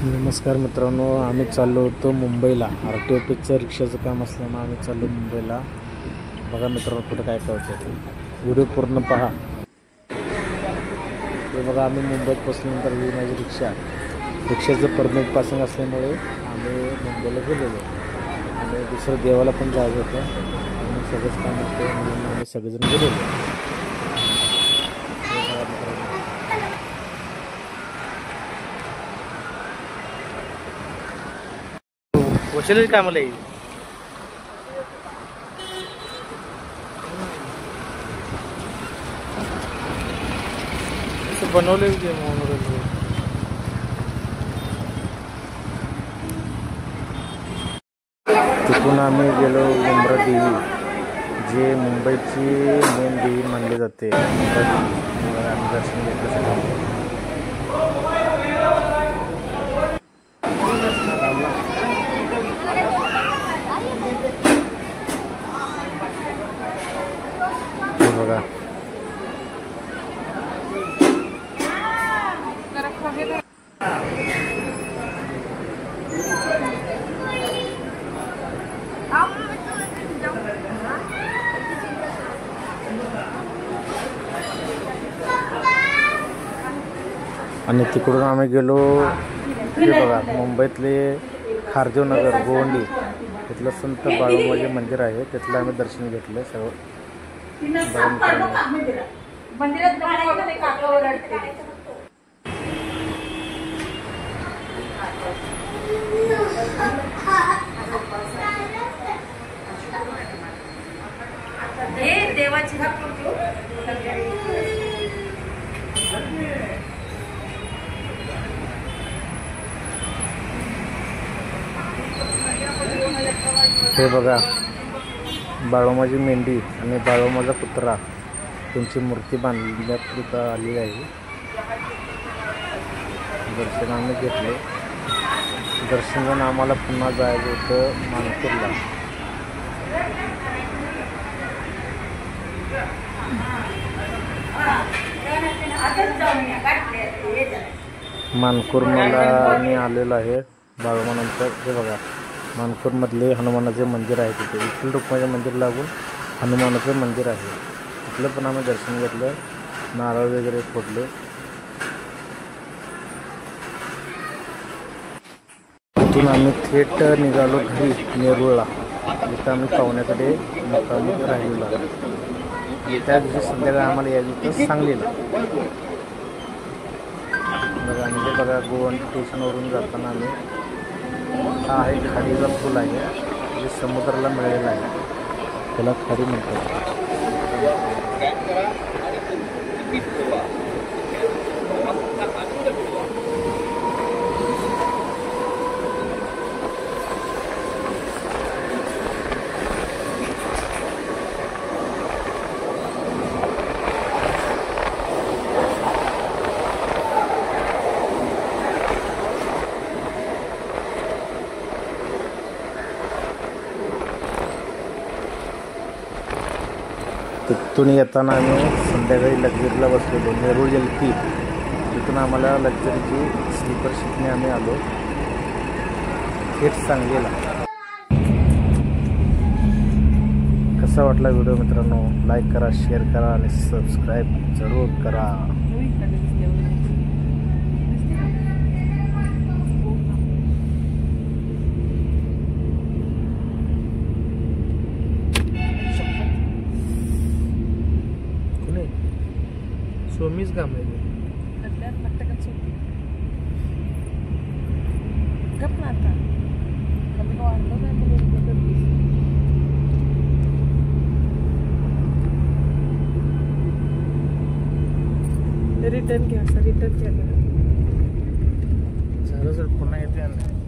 नमस्कार मित्रांनो, आम्ही चाललो होतो मुंबईला. RTO ऑफिसचं रिक्षाचं काम असल्यामुळे आम्ही चाललो मुंबईला. बघा मित्रांनो कुठं काय होतं, व्हिडिओ पूर्ण पहा. हे बघा, आम्ही मुंबईत पोचल्यानंतर ही माझी रिक्षाचं परमिट पासिंग असल्यामुळे आम्ही मुंबईला गेलेलो आणि दुसरं देवाला पण जायचं होतं. आम्ही सगळंच काम होतं म्हणून आम्ही सगळेजण गेलेलो. वशिले काय मला बनवले तिथून आम्ही गेलो उमरा देवी, जे मुंबईची मेन देवी मानली जाते. आम्ही दर्शन घेतलं. बघा आणि तिकडून आम्ही गेलो. हे बघा, मुंबईतले खारदेव नगर गोवंडी तिथलं संत बाळूमामाचे मंदिर आहे, तिथलं आम्ही दर्शन घेतलं सगळं. हे बघा, बाळूमाची मेंढी आणि बाळूमाचा कुत्रा त्यांची मूर्ती बांधण्यात आलेली आहे. दर्शन आम्ही घेतले. दर्शन घेऊन आम्हाला पुन्हा जायचं होतं मानपूरला. मानपूर मला मी आलेलो आहे बाळूमानंतर. हे बघा, मानपूरमधले हनुमानाचे मंदिर आहे. तिथे विठ्ठल रुक्माचे मंदिर लागून हनुमानाचं मंदिर आहे. तिथलं पण आम्ही दर्शन घेतलं, नारळ वगैरे फोडले. तिथून आम्ही थेट निघालो घरी नेरूळला. तिथं आम्ही पाहुण्याकडे मुक्कामी राहिलेलो आहे. त्या दिवशी संध्याकाळी आम्हाला यायचं होतं सांगलीला. बघा, म्हणजे बघा, गोवंडी स्टेशनवरून जाताना आम्ही, हा आहे खाडीचा पूल आहे, जे समुद्राला मिळालेला आहे, त्याला खाडी म्हणतात. तिथून येताना आम्ही संध्याकाळी लक्झरीला बसलेलो, नेरूळ एलपी. तिथून आम्हाला लक्झरीची स्लीपर सीटने आम्ही आलो थेट सांगलीला. कसा वाटला व्हिडिओ मित्रांनो? लाईक करा, शेअर करा आणि सबस्क्राईब जरूर करा. सोमीच काम आहे रिटर्न घ्या. रिटर्न केलं झालं सर, पुन्हा येते.